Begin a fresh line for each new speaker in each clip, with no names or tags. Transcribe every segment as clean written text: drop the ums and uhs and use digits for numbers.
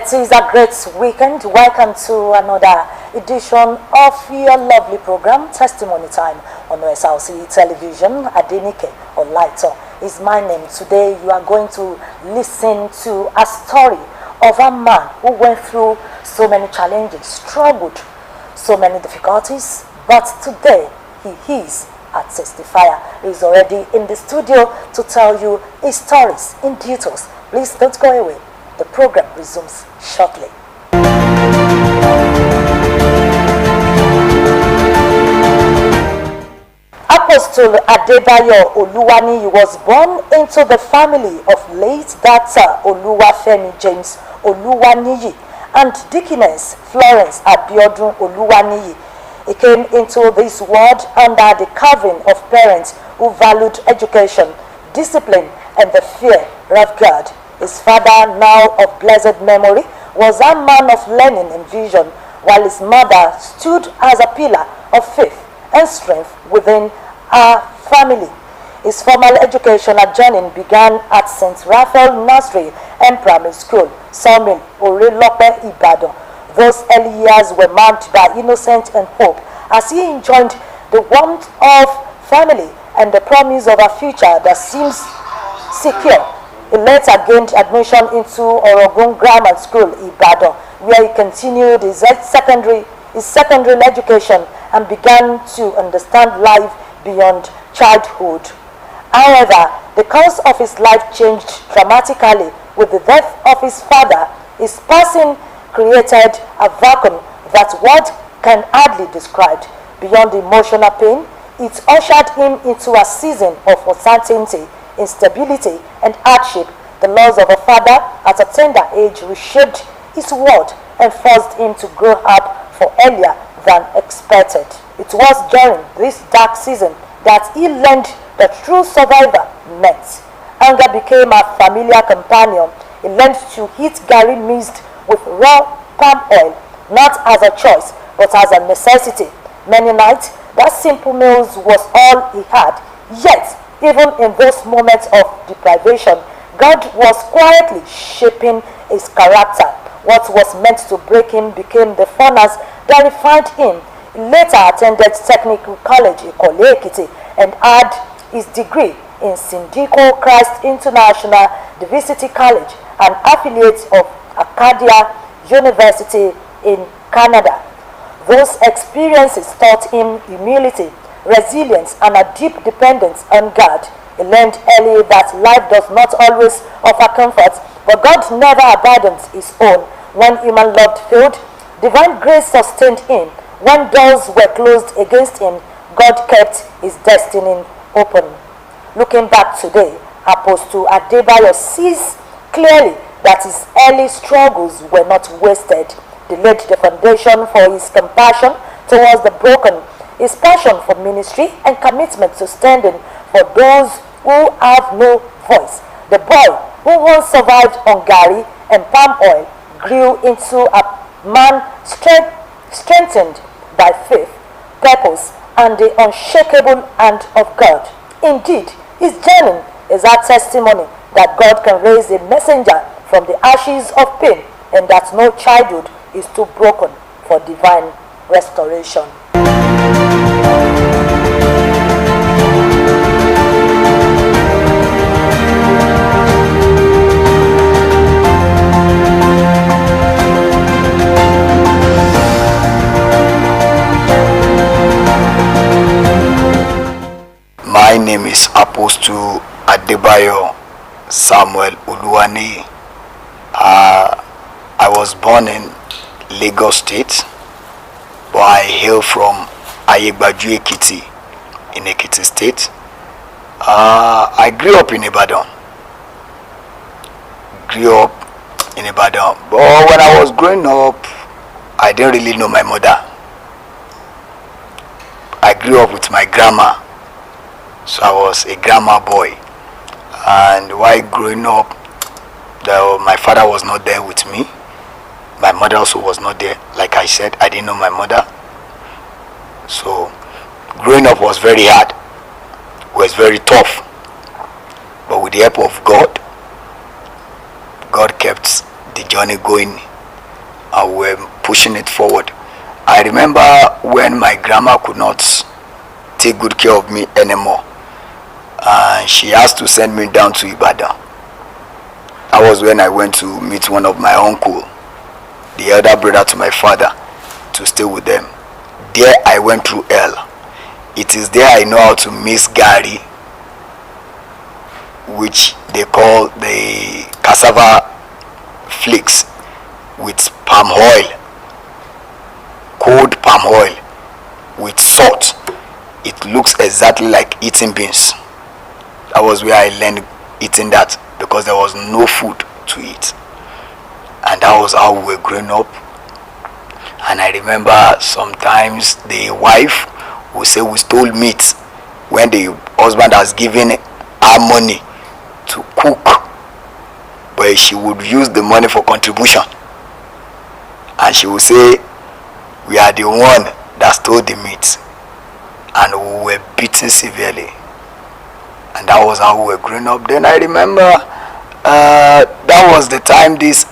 It is a great weekend. Welcome to another edition of your lovely program, Testimony Time, on Osrc Television. Adenike Olaito is my name. Today you are going to listen to a story of a man who went through so many challenges, struggled, so many difficulties, but today he is a testifier. He is already in the studio to tell you his stories in details. Please don't go away. The program resumes shortly. Apostle Adebayo Oluwaniyi was born into the family of late Dr. Oluwafemi James Oluwaniyi and Deaconess Florence Abiodun Oluwaniyi. He came into this world under the covering of parents who valued education, discipline, and the fear of God. His father, now of blessed memory, was a man of learning and vision, while his mother stood as a pillar of faith and strength within our family. His formal educational journey began at St. Raphael Nursery and Primary School, Sawmill, Orelope, Ibadan. Those early years were marked by innocence and hope, as he enjoyed the warmth of family and the promise of a future that seems secure. He later gained admission into Orogun Grammar School, Ibadan, where he continued his secondary education and began to understand life beyond childhood. However, the course of his life changed dramatically with the death of his father. His passing created a vacuum that word can hardly describe. Beyond emotional pain, it ushered him into a season of uncertainty, instability, and hardship. The loss of a father at a tender age reshaped his world and forced him to grow up for earlier than expected. It was during this dark season that he learned the true survivor meant. Anger became a familiar companion. He learned to eat garri mixed with raw palm oil, not as a choice, but as a necessity. Many nights, that simple meal was all he had. Yet, even in those moments of deprivation, God was quietly shaping his character. What was meant to break him became the furnace that refined him. He later attended Technical College in Ekiti and had his degree in Syndico Christ International Diversity College, an affiliate of Acadia University in Canada. Those experiences taught him humility, resilience, and a deep dependence on God. He learned early that life does not always offer comfort, but God never abandons his own. When human love failed, divine grace sustained him. When doors were closed against him, God kept his destiny open. Looking back today, Apostle Adebayo sees clearly that his early struggles were not wasted. They laid the foundation for his compassion towards the broken, his passion for ministry, and commitment to standing for those who have no voice. The boy who once survived on garri and palm oil grew into a man strengthened by faith, purpose, and the unshakable hand of God. Indeed, his journey is a testimony that God can raise a messenger from the ashes of pain, and that no childhood is too broken for divine restoration.
My name is Apostle Adebayo Samuel Oluwaniyi. I was born in Lagos State, but I hail from Ayegbaju Ekiti in Ekiti State. I grew up in Ibadan. But when I was growing up, I didn't really know my mother. I grew up with my grandma, so I was a grandma boy. And while growing up, my father was not there with me. My mother also was not there. Like I said, I didn't know my mother. So growing up was very hard, was very tough. But with the help of God, God kept the journey going and we were pushing it forward. I remember when my grandma could not take good care of me anymore, and she asked to send me down to Ibadan. That was when I went to meet one of my uncle, the elder brother to my father, to stay with them. There I went through hell. It is there I know how to mix gari, which they call the cassava flakes, with palm oil, cold palm oil with salt. It looks exactly like eating beans. That was where I learned eating that, because there was no food to eat. And that was how we were growing up. And I remember sometimes the wife would say we stole meat when the husband has given her money to cook, but she would use the money for contribution, and she would say we are the one that stole the meat, and we were beaten severely. And that was how we were growing up. Then I remember that was the time this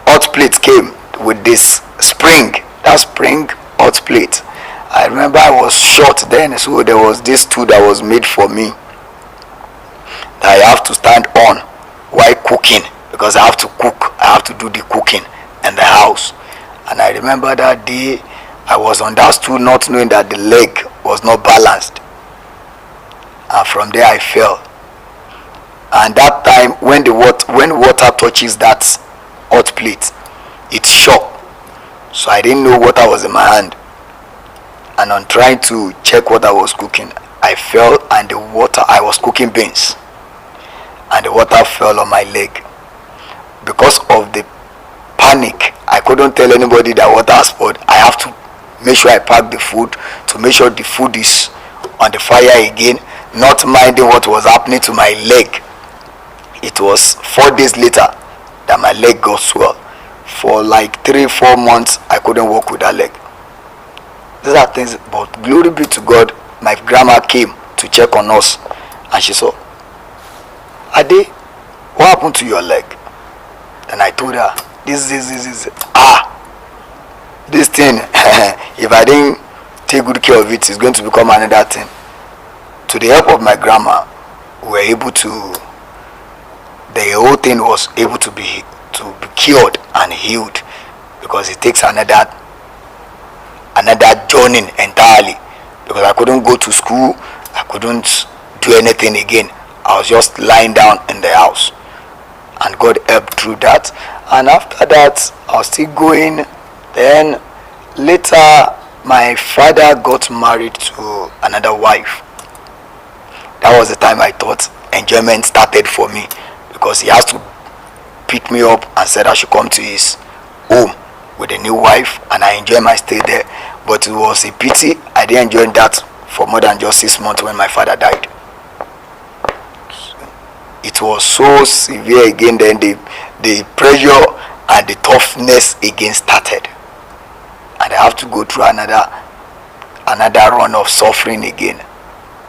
hot plate came with this spring, that spring hot plate. I remember I was short then, so there was this stool that was made for me that I have to stand on while cooking, because I have to cook, I have to do the cooking in the house. And I remember that day I was on that stool not knowing that the leg was not balanced, and from there I fell. And that time when water touches that hot plate, it shocked. So I didn't know water was in my hand, and on trying to check what I was cooking, I fell, and the water, I was cooking beans, and the water fell on my leg. Because of the panic, I couldn't tell anybody that water has poured. I have to make sure I pack the food, to make sure the food is on the fire again, not minding what was happening to my leg. It was 4 days later that my leg got swelled. For like 3-4 months I couldn't walk with that leg. These are things, but glory be to God, my grandma came to check on us, and she saw, Ade, what happened to your leg? And I told her, this thing, if I didn't take good care of it, it's going to become another thing. To the help of my grandma, we were able to, the whole thing was able to be cured and healed, because it takes another journey entirely, because I couldn't go to school, I couldn't do anything again. I was just lying down in the house, and God helped through that. And after that I was still going. Then later my father got married to another wife. That was the time I thought enjoyment started for me, because he has to pick me up and said I should come to his home with a new wife, and I enjoyed my stay there. But it was a pity I didn't enjoy that for more than just 6 months when my father died. It was so severe again. Then the pressure and the toughness again started, and I have to go through another run of suffering again.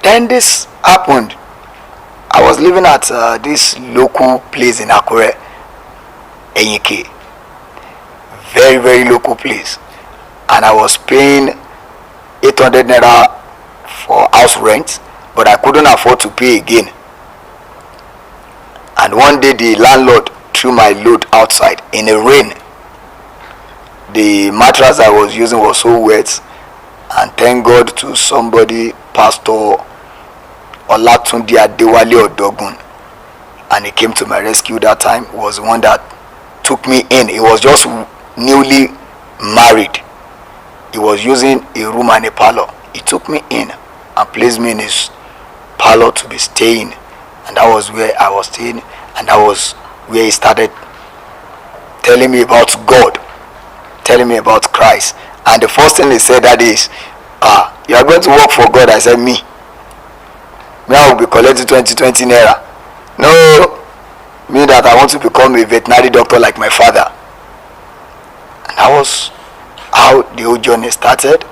Then this happened. I was living at this local place in Akure, Enyike, very very local place, and I was paying 800 naira for house rent, but I couldn't afford to pay again. And one day the landlord threw my load outside in the rain. The mattress I was using was so wet, and thank God to somebody, Pastor Olatunde Adewale Odogun, and he came to my rescue that time. He was the one that took me in. He was just newly married. He was using a room and a parlor. He took me in and placed me in his parlor to be staying, and that was where I was staying, and that was where he started telling me about God, telling me about Christ. And the first thing he said that is, you are going to work for God. I said, me I will be collecting 20 naira. No, me that I want to become a veterinary doctor like my father. And that was how the whole journey started.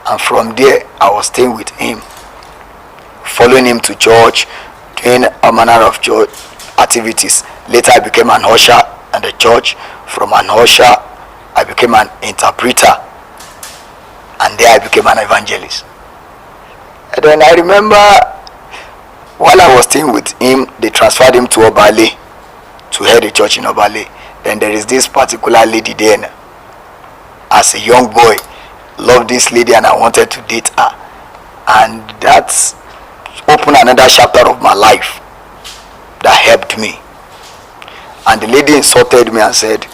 And from there I was staying with him, following him to church, doing all manner of church activities. Later I became an usher and the church. From an usher, I became an interpreter, and there I became an evangelist. And then I remember while I was staying with him, they transferred him to Obale to head the church in Obale. Then there is this particular lady there. As a young boy, loved this lady and I wanted to date her, and that's opened another chapter of my life that helped me. And the lady insulted me and said,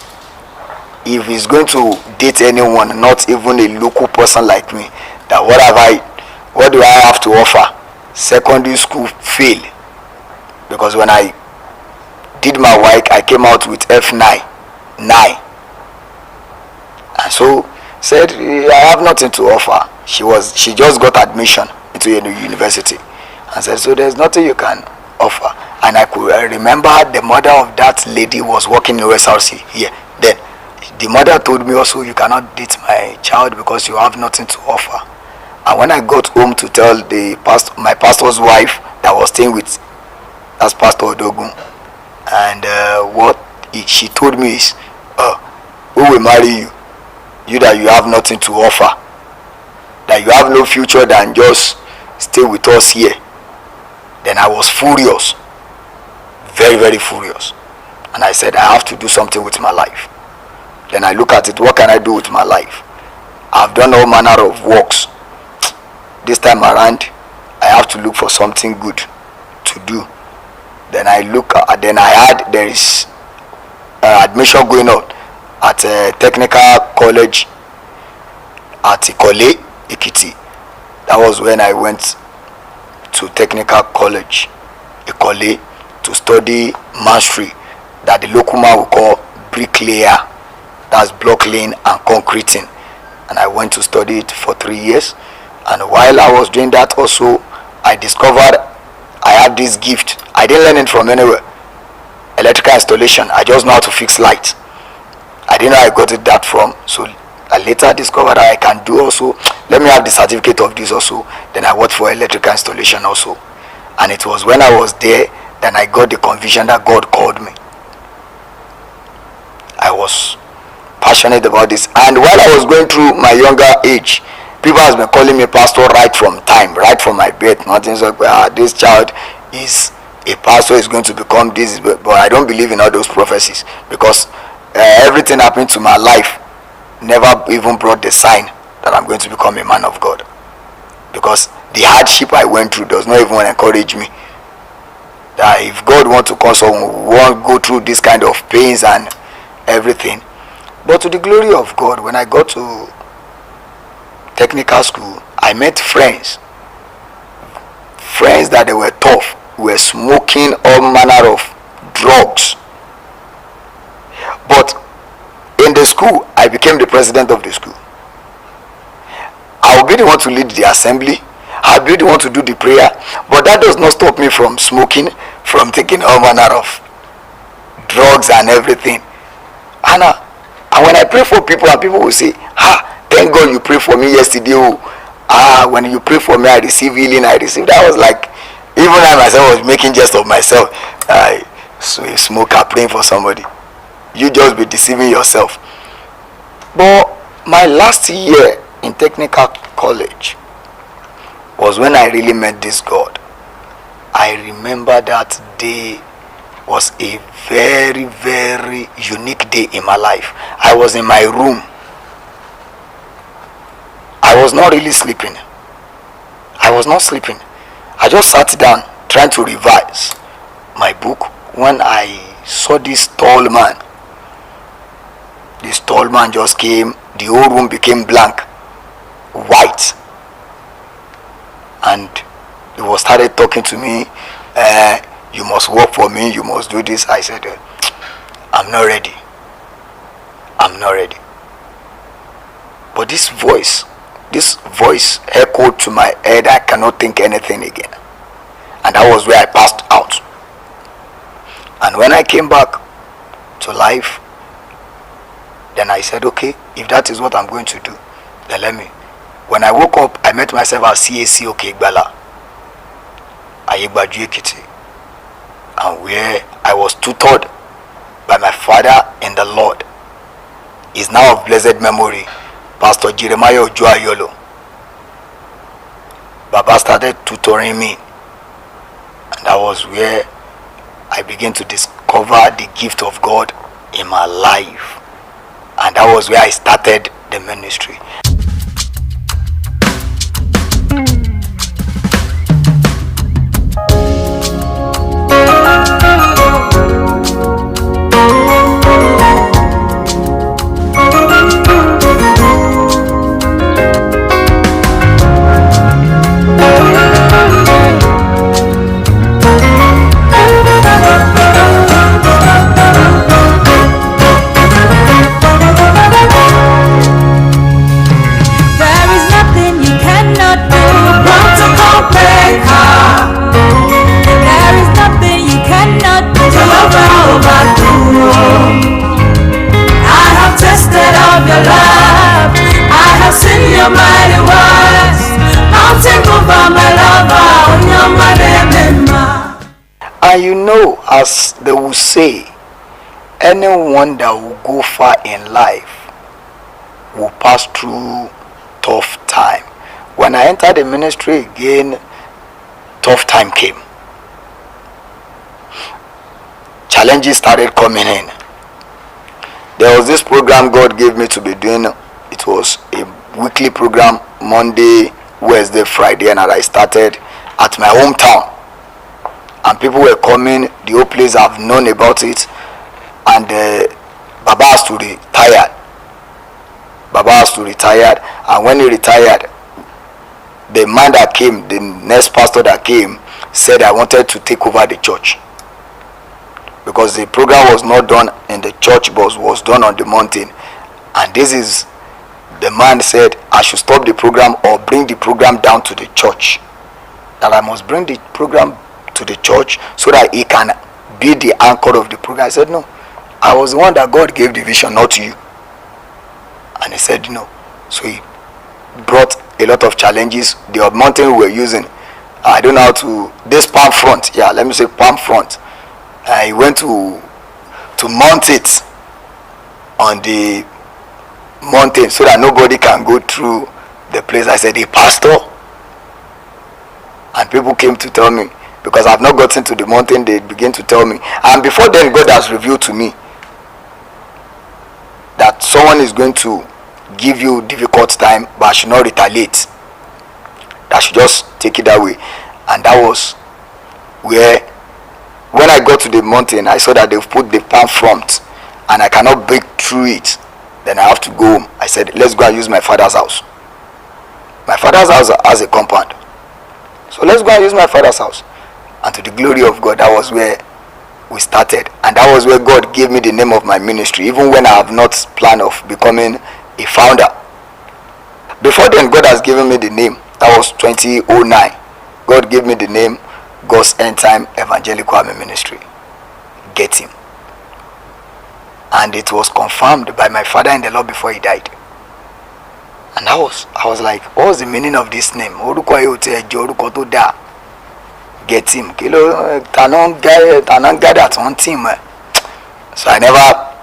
if he's going to date anyone, not even a local person like me, that what do I have to offer? Secondary school fail. Because when I did my work, I came out with F9 9. And so said, I have nothing to offer. She just got admission into a university, and said, so there's nothing you can offer. And I remember the mother of that lady was working in Osrc here. Then the mother told me also, you cannot date my child because you have nothing to offer. And when I got home to tell my pastor's wife that was staying with as Pastor Odogun, and what she told me is, who will marry you? You that you have nothing to offer, that you have no future than just stay with us here. Then I was furious, very, very furious. And I said, I have to do something with my life. Then I look at it, what can I do with my life? I've done all manner of works. This time around, I have to look for something good to do. Then there is admission going on at a technical college at Ikole, Ikiti. That was when I went to technical college, Ikole, to study mastery that the local man will call bricklayer. That's block laying and concreting. And I went to study it for 3 years. And while I was doing that also, I discovered I had this gift. I didn't learn it from anywhere. Electrical installation. I just know how to fix lights. I didn't know I got it that from. So I later discovered that I can do also. Let me have the certificate of this also. Then I worked for electrical installation also. And it was when I was there that I got the conviction that God called me. I was passionate about this. And while I was going through my younger age, people has been calling me pastor right from my birth. Nothing so this child is a pastor, is going to become this, but I don't believe in all those prophecies, because everything happened to my life never even brought the sign that I'm going to become a man of God, because the hardship I went through does not even encourage me that if God wants to call someone, won't go through this kind of pains and everything. But to the glory of God, when I got to technical school, I met friends that they were tough, were smoking all manner of drugs. But in the school, I became the president of the school. I'll be the one to lead the assembly. I'll be the one to do the prayer. But that does not stop me from smoking, from taking all manner of drugs and everything. And when I pray for people, and people will say, thank God you prayed for me yesterday. When you pray for me, I receive healing. I received. That was like, even I myself was making jest of myself. So a smoker praying for somebody. You just be deceiving yourself. But my last year in technical college was when I really met this God. I remember that day was a very, very unique day in my life. I was in my room. I was not really sleeping. I was not sleeping. I just sat down trying to revise my book when I saw this tall man. This tall man just came. The whole room became blank, white. And he was started talking to me. You must work for me. You must do this. I said, I'm not ready. I'm not ready. But this voice echoed to my head. I cannot think anything again. And that was where I passed out. And when I came back to life, then I said, okay, if that is what I'm going to do, then let me. When I woke up, I met myself at CAC Okegbala, Ayegbaju Ekiti, and where I was tutored by my father in the Lord is now of blessed memory, Pastor Jeremiah Ojuayolo. Baba started tutoring me, and that was where I began to discover the gift of God in my life, and that was where I started the ministry. And you know, as they will say, anyone that will go far in life will pass through tough time. When I entered the ministry again, tough time came. Challenges started coming in. There was this program God gave me to be doing. It was a weekly program, Monday, Wednesday, Friday, and I started at my hometown. And people were coming, the whole place have known about it, and Baba has to retire. And when he retired, the man that came, the next pastor that came, said I wanted to take over the church, because the program was not done in the church but was done on the mountain. And this is, the man said I should stop the program or bring the program down to the church, that I must bring the program to the church so that he can be the anchor of the program. I said no, I was the one that God gave the vision, not you. And he said no. So he brought a lot of challenges. The mountain we were using, I don't know how to, this palm front, let me say palm front, he went to mount it on the mountain so that nobody can go through the place. I said, a pastor? And people came to tell me, because I've not gotten to the mountain, they begin to tell me. And before then, God has revealed to me that someone is going to give you difficult time, but I should not retaliate. I should just take it that way. And that was where, when I got to the mountain, I saw that they've put the palm front and I cannot break through it. Then I have to go home. I said, let's go and use my father's house. My father's house has a compound, so let's go and use my father's house. And to the glory of God, that was where we started. And that was where God gave me the name of my ministry, even when I have not planned of becoming a founder. Before then, God has given me the name. That was 2009. God gave me the name God's End Time Evangelical Army Ministry. Get him. And it was confirmed by my father in the Lord before he died. And I was like, what was the meaning of this name? Get him. So I never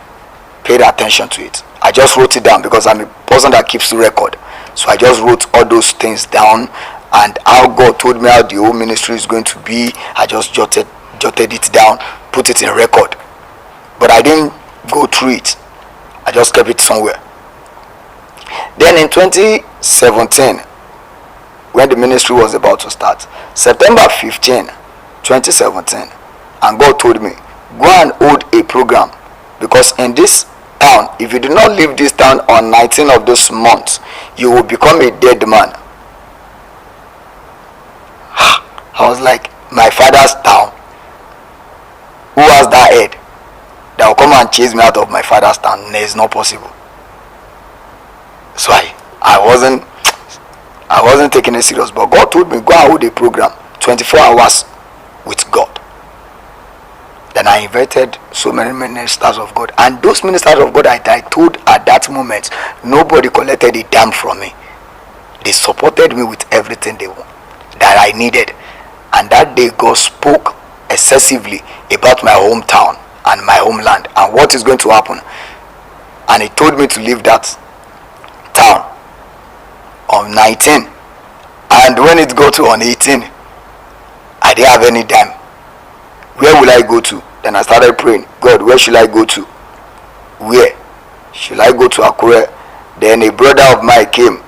paid attention to it. I just wrote it down because I'm a person that keeps the record. So I just wrote all those things down, and how God told me how the whole ministry is going to be. I just jotted it down, put it in record. But I didn't go through it. I just kept it somewhere. Then in 2017, when the ministry was about to start, September 15, 2017, and God told me, go and hold a program, because in this town, if you do not leave this town on 19 of this month, you will become a dead man. I was like, my father's town? Who has that head that will come and chase me out of my father's town? No, it's not possible. So I wasn't taking it serious, but God told me, go and hold a program, 24 hours with God. Then I invited so many ministers of God, and those ministers of God I told at that moment, nobody collected a damn from me. They supported me with everything that I needed. And that day God spoke excessively about my hometown and my homeland and what is going to happen. And he told me to leave that town on 19. And when it got to on 18, I didn't have any dime. Where will I go to? Then I started praying, God, where should I go to? Where? Should I go to Akure? Then a brother of mine came.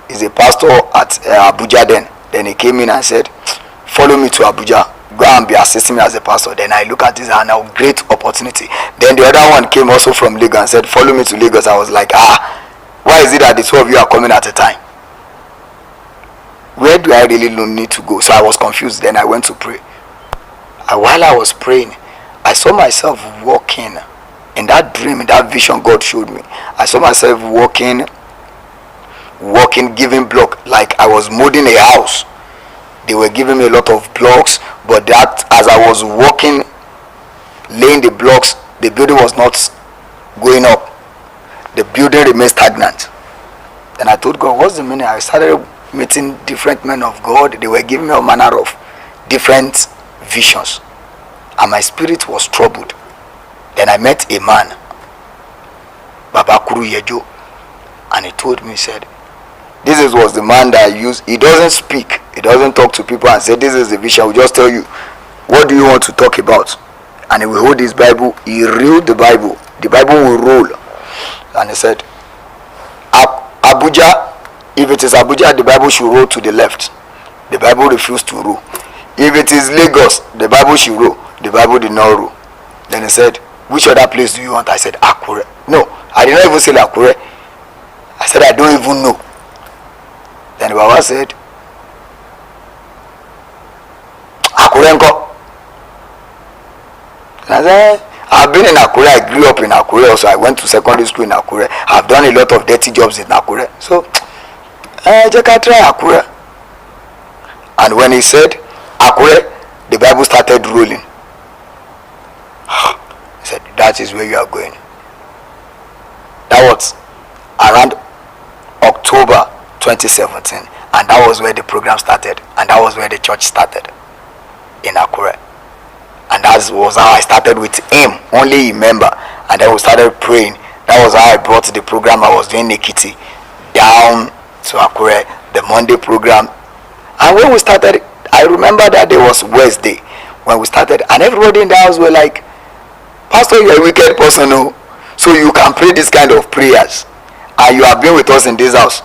He's a pastor at Abuja then. Then he came in and said, follow me to Abuja. Go and be assisting me as a pastor. Then I look at this and a great opportunity. Then the other one came also from Lagos and said, follow me to Lagos. I was like, why is it that the two of you are coming at a time? Where do I really need to go? So I was confused. Then I went to pray. And while I was praying, I saw myself walking in that dream, in that vision God showed me. I saw myself walking, giving block, like I was molding a house. They were giving me a lot of blocks, but that as I was walking, laying the blocks, the building was not going up. The building remained stagnant. Then I told God, what's the meaning? I started meeting different men of God. They were giving me all manner of different visions, and my spirit was troubled. Then I met a man, Baba Kuru Yejo, and he told me, he said, this was the man that I use. He doesn't speak, he doesn't talk to people and say, this is the vision. He will just tell you, what do you want to talk about? And he will hold his Bible, he read the Bible will roll. And he said, Abuja, if it is Abuja, the Bible should roll to the left. The Bible refused to roll. If it is Lagos, the Bible should roll. The Bible did not roll. Then he said, which other place do you want? I said, Akure. No, I did not even say Akure. I said, I don't even know. Then the Baba said, Akure nko. And I said, I've been in Akure. I grew up in Akure also. I went to secondary school in Akure. I've done a lot of dirty jobs in Akure. So, just try Akure. And when he said Akure, the Bible started rolling. He said, that is where you are going. That was around October 2017. And that was where the program started. And that was where the church started in Akure. And that was how I started with him, only a member. And then we started praying. That was how I brought the program I was doing in Ekiti down to Akure, the Monday program. And when we started, I remember that day was Wednesday when we started, and everybody in the house were like, Pastor, you're a wicked person, no? So you can pray this kind of prayers, and you have been with us in this house,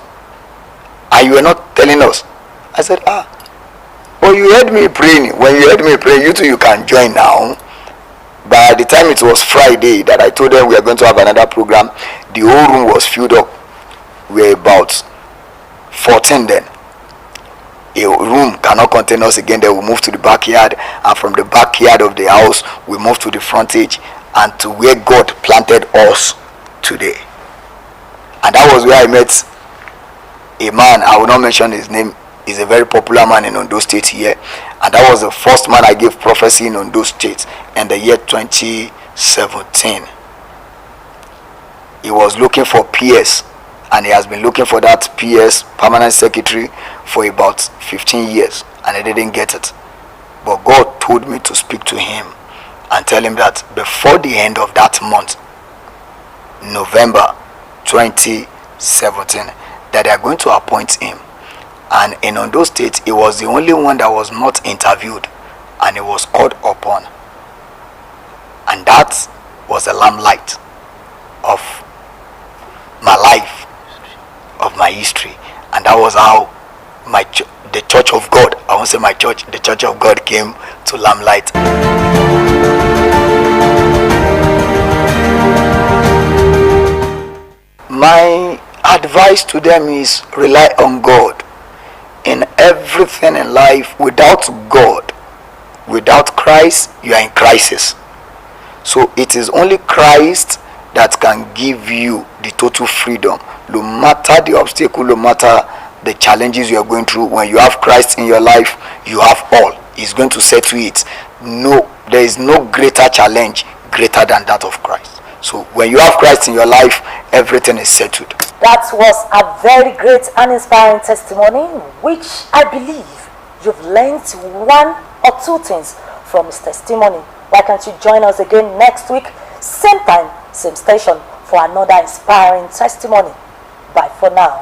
and you were not telling us. I said, but you heard me praying. When you heard me pray, you too, you can join now. By the time it was Friday that I told them we are going to have another program, the whole room was filled up. We were about 14 then. A room cannot contain us again. Then we moved to the backyard, and from the backyard of the house we moved to the frontage and to where God planted us today. And that was where I met a man, I will not mention his name. He's a very popular man in Ondo State here, and that was the first man I gave prophecy in Ondo State in the year 2017. He was looking for PS, and he has been looking for that PS, permanent secretary, for about 15 years, and he didn't get it. But God told me to speak to him and tell him that before the end of that month, November 2017, that they are going to appoint him. And in Ondo State, he was the only one that was not interviewed, and he was called upon. And that was the limelight of my life, of my history. And that was how the Church of God, I won't say my church, the Church of God came to limelight. My advice to them is rely on God. In everything in life, without God, without Christ, you are in crisis. So it is only Christ that can give you the total freedom. No matter the obstacle, no matter the challenges you are going through, when you have Christ in your life, you have all. He's going to settle it. No, there is no greater challenge greater than that of Christ. So when you have Christ in your life, everything is settled.
That was a very great and inspiring testimony, which I believe you've learned one or two things from his testimony. Why can't you join us again next week, same time, same station, for another inspiring testimony? Bye for now.